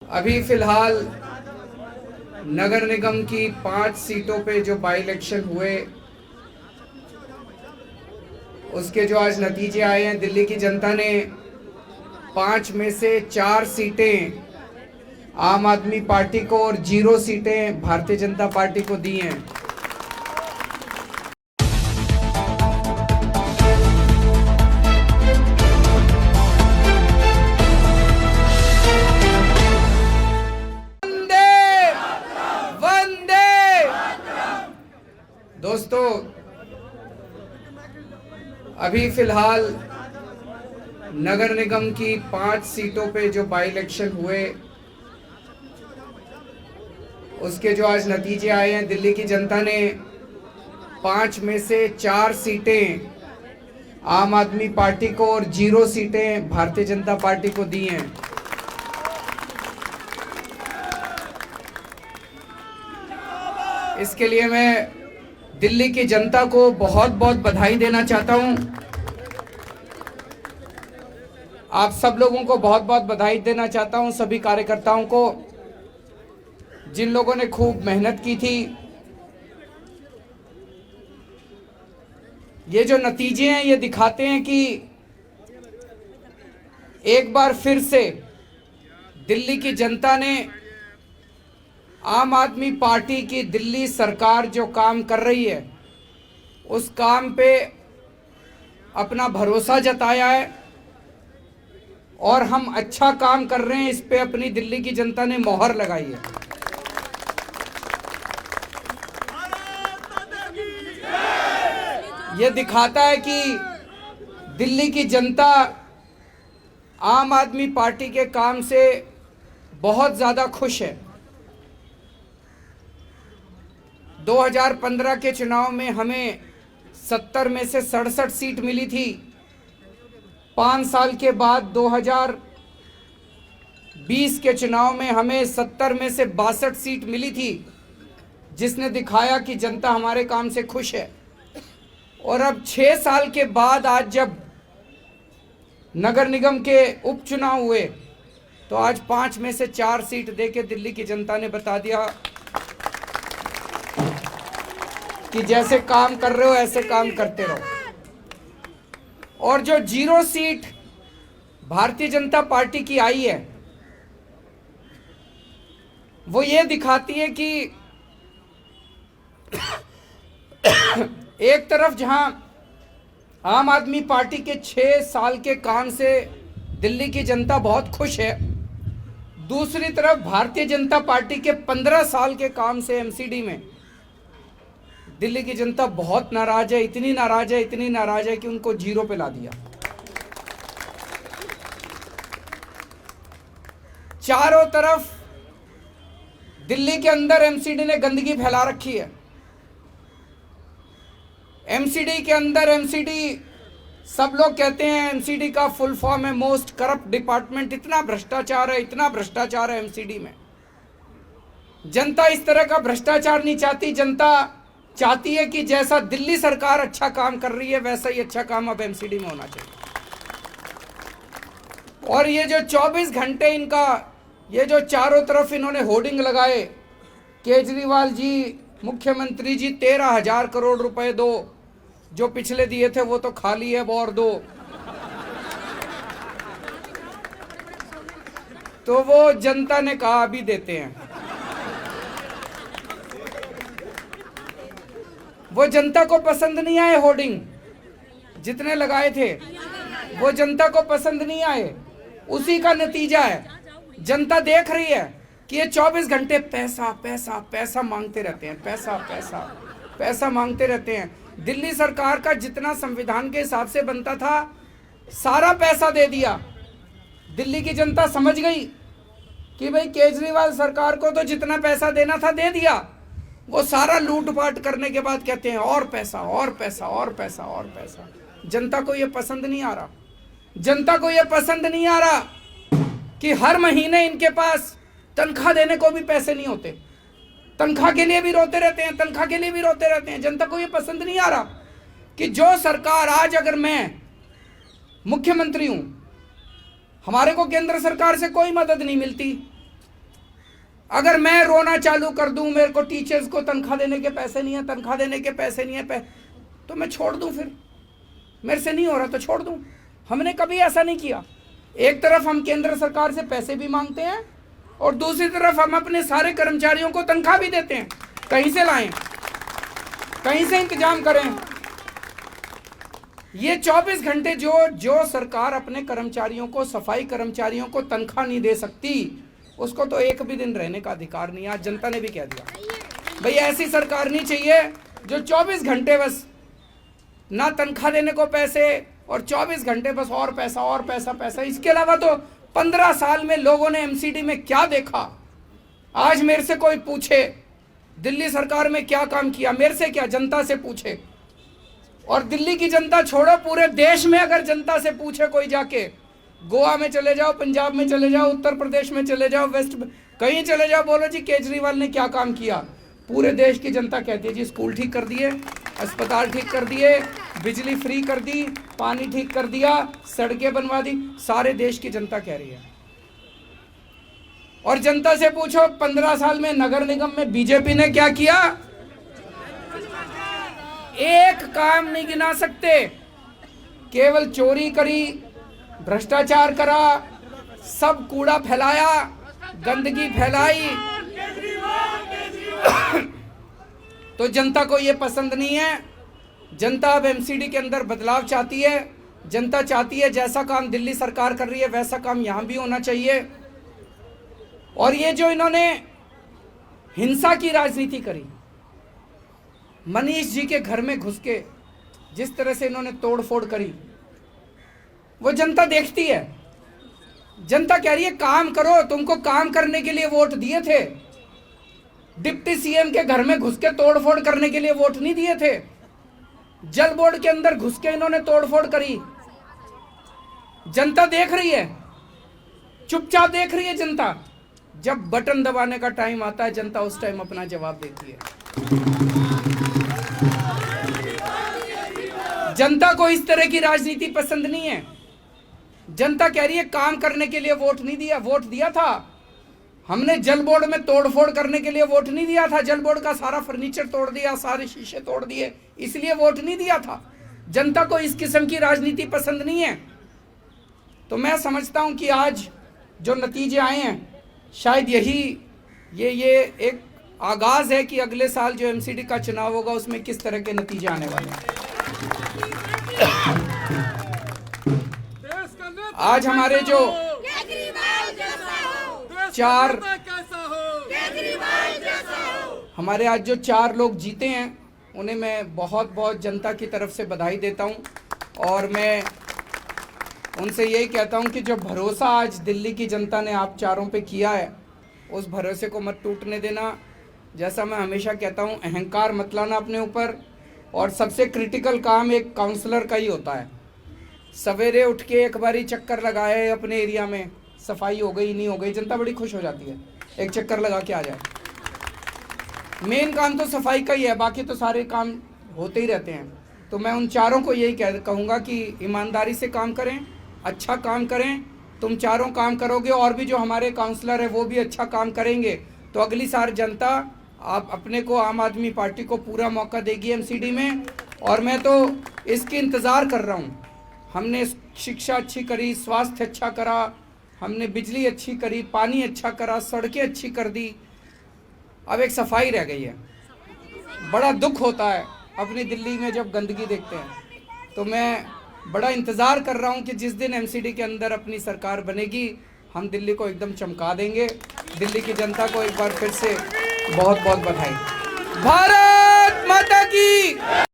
अभी फिलहाल नगर निगम की 5 सीटों पे जो बाई इलेक्शन हुए उसके जो आज नतीजे आए हैं, दिल्ली की जनता ने 5 में से 4 सीटें आम आदमी पार्टी को और 0 सीटें भारतीय जनता पार्टी को दी हैं। दोस्तों, अभी फिलहाल नगर निगम की 5 सीटों पे जो बाई इलेक्शन हुए उसके जो आज नतीजे आए हैं, दिल्ली की जनता ने 5 में से 4 सीटें आम आदमी पार्टी को और 0 सीटें भारतीय जनता पार्टी को दी हैं। इसके लिए मैं दिल्ली की जनता को बहुत बहुत बधाई देना चाहता हूं। आप सब लोगों को बहुत बहुत बधाई देना चाहता हूं, सभी कार्यकर्ताओं को, जिन लोगों ने खूब मेहनत की थी। ये जो नतीजे हैं ये दिखाते हैं कि एक बार फिर से दिल्ली की जनता ने आम आदमी पार्टी की दिल्ली सरकार जो काम कर रही है उस काम पे अपना भरोसा जताया है और हम अच्छा काम कर रहे हैं, इस पे अपनी दिल्ली की जनता ने मोहर लगाई है। ये दिखाता है कि दिल्ली की जनता आम आदमी पार्टी के काम से बहुत ज़्यादा खुश है। 2015 के चुनाव में हमें 70 में से 67 सीट मिली थी। 5 साल के बाद 2020 के चुनाव में हमें 70 में से 62 सीट मिली थी, जिसने दिखाया कि जनता हमारे काम से खुश है। और अब 6 साल के बाद आज जब नगर निगम के उपचुनाव हुए तो आज 5 में से 4 सीट देके दिल्ली की जनता ने बता दिया कि जैसे काम कर रहे हो ऐसे काम करते रहो। और जो 0 सीट भारतीय जनता पार्टी की आई है वो ये दिखाती है कि एक तरफ जहां आम आदमी पार्टी के 6 साल के काम से दिल्ली की जनता बहुत खुश है, दूसरी तरफ भारतीय जनता पार्टी के 15 साल के काम से एमसीडी में दिल्ली की जनता बहुत नाराज है। इतनी नाराज है कि उनको 0 पे ला दिया। चारों तरफ दिल्ली के अंदर एमसीडी ने गंदगी फैला रखी है। एमसीडी के अंदर सब लोग कहते हैं एमसीडी का फुल फॉर्म है मोस्ट करप्ट डिपार्टमेंट। इतना भ्रष्टाचार है एमसीडी में। जनता इस तरह का भ्रष्टाचार नहीं चाहती। जनता चाहती है कि जैसा दिल्ली सरकार अच्छा काम कर रही है वैसा ही अच्छा काम अब एमसीडी में होना चाहिए। और ये जो 24 घंटे इनका ये जो चारों तरफ इन्होंने होर्डिंग लगाए, केजरीवाल जी, मुख्यमंत्री जी 13,000 करोड़ रुपए दो, जो पिछले दिए थे वो तो खाली है, और दो। तो वो जनता ने कहा अभी देते हैं। वो जनता को पसंद नहीं आए होर्डिंग जितने लगाए थे, वो जनता को पसंद नहीं आए। उसी का नतीजा है, जनता देख रही है कि ये 24 घंटे पैसा पैसा पैसा मांगते रहते हैं, पैसा पैसा पैसा मांगते रहते हैं। दिल्ली सरकार का जितना संविधान के हिसाब से बनता था सारा पैसा दे दिया। दिल्ली की जनता समझ गई कि भाई केजरीवाल सरकार को तो जितना पैसा देना था दे दिया। वो सारा लूटपाट करने के बाद कहते हैं और पैसा और पैसा और पैसा और पैसा। जनता को ये पसंद नहीं आ रहा। जनता को ये पसंद नहीं आ रहा कि हर महीने इनके पास तनख्वाह देने को भी पैसे नहीं होते। तनख्वाह के लिए भी रोते रहते हैं, तनख्वाह के लिए भी रोते रहते हैं। जनता को ये पसंद नहीं आ रहा कि जो सरकार आज, अगर मैं मुख्यमंत्री हूं, हमारे को केंद्र सरकार से कोई मदद नहीं मिलती, अगर मैं रोना चालू कर दूं, मेरे को टीचर्स को तनख्वाह देने के पैसे नहीं है, तनख्वाह देने के पैसे नहीं है, तो मैं छोड़ दूं, फिर मेरे से नहीं हो रहा तो छोड़ दूं। हमने कभी ऐसा नहीं किया। एक तरफ हम केंद्र सरकार से पैसे भी मांगते हैं और दूसरी तरफ हम अपने सारे कर्मचारियों को तनख्वाह भी देते हैं। कहीं से लाएं, कहीं से इंतजाम करें। ये 24 घंटे जो सरकार अपने कर्मचारियों को, सफाई कर्मचारियों को तनख्वाह नहीं दे सकती, उसको तो एक भी दिन रहने का अधिकार नहीं। आज जनता ने भी कह दिया भाई ऐसी सरकार नहीं चाहिए जो 24 घंटे बस ना तनख्वाह देने को पैसे और 24 घंटे बस और पैसा और पैसा पैसा। इसके अलावा तो 15 साल में लोगों ने एमसीडी में क्या देखा। आज मेरे से कोई पूछे दिल्ली सरकार में क्या काम किया, मेरे से क्या, जनता से पूछे। और दिल्ली की जनता छोड़ो, पूरे देश में अगर जनता से पूछे कोई जाके, गोवा में चले जाओ, पंजाब में चले जाओ, उत्तर प्रदेश में चले जाओ, वेस्ट कहीं चले जाओ, बोलो जी केजरीवाल ने क्या काम किया, पूरे देश की जनता कहती है जी स्कूल ठीक कर दिए, अस्पताल ठीक कर दिए, बिजली फ्री कर दी, पानी ठीक कर दिया, सड़कें बनवा दी। सारे देश की जनता कह रही है। और जनता से पूछो 15 साल में नगर निगम में बीजेपी ने क्या किया, एक काम नहीं गिना सकते। केवल चोरी करी, भ्रष्टाचार करा, सब कूड़ा फैलाया, गंदगी फैलाई। तो जनता को ये पसंद नहीं है। जनता अब एमसीडी के अंदर बदलाव चाहती है। जनता चाहती है जैसा काम दिल्ली सरकार कर रही है वैसा काम यहां भी होना चाहिए। और ये जो इन्होंने हिंसा की राजनीति करी, मनीष जी के घर में घुस के जिस तरह से इन्होंने तोड़फोड़ करी, वो जनता देखती है। जनता कह रही है काम करो, तुमको काम करने के लिए वोट दिए थे। डिप्टी सीएम के घर में घुस के तोड़फोड़ करने के लिए वोट नहीं दिए थे। जल बोर्ड के अंदर घुस के इन्होंने तोड़फोड़ करी। जनता देख रही है, चुपचाप देख रही है जनता। जब बटन दबाने का टाइम आता है, जनता उस टाइम अपना जवाब देती है। जनता को इस तरह की राजनीति पसंद नहीं है। जनता कह रही है काम करने के लिए वोट नहीं दिया। वोट दिया था हमने, जल बोर्ड में तोड़फोड़ करने के लिए वोट नहीं दिया था। जल बोर्ड का सारा फर्नीचर तोड़ दिया, सारे शीशे तोड़ दिए, इसलिए वोट नहीं दिया था। जनता को इस किस्म की राजनीति पसंद नहीं है। तो मैं समझता हूं कि आज जो नतीजे आए हैं, शायद ये एक आगाज है कि अगले साल जो एमसीडी का चुनाव होगा उसमें किस तरह के नतीजे आने वाले हैं। आज हमारे जो चार लोग जीते हैं, उन्हें मैं बहुत बहुत जनता की तरफ से बधाई देता हूं। और मैं उनसे यही कहता हूं कि जो भरोसा आज दिल्ली की जनता ने आप चारों पे किया है, उस भरोसे को मत टूटने देना। जैसा मैं हमेशा कहता हूं, अहंकार मत लाना अपने ऊपर। और सबसे क्रिटिकल काम एक काउंसलर का ही होता है। सवेरे उठ के एक बारी चक्कर लगाए अपने एरिया में, सफाई हो गई नहीं हो गई, जनता बड़ी खुश हो जाती है, एक चक्कर लगा के आ जाए। मेन काम तो सफाई का ही है, बाकी तो सारे काम होते ही रहते हैं। तो मैं उन चारों को यही कहूँगा कि ईमानदारी से काम करें, अच्छा काम करें। तुम चारों काम करोगे और भी जो हमारे काउंसलर है वो भी अच्छा काम करेंगे, तो अगली साल जनता आप अपने को, आम आदमी पार्टी को पूरा मौका देगी एमसीडी में। और मैं तो इसकी इंतज़ार कर रहा हूँ। हमने शिक्षा अच्छी करी, स्वास्थ्य अच्छा करा, हमने बिजली अच्छी करी, पानी अच्छा करा, सड़कें अच्छी कर दी, अब एक सफाई रह गई है। बड़ा दुख होता है अपनी दिल्ली में जब गंदगी देखते हैं। तो मैं बड़ा इंतज़ार कर रहा हूं कि जिस दिन एमसीडी के अंदर अपनी सरकार बनेगी, हम दिल्ली को एकदम चमका देंगे। दिल्ली की जनता को एक बार फिर से बहुत बहुत बधाई। भारत माता की।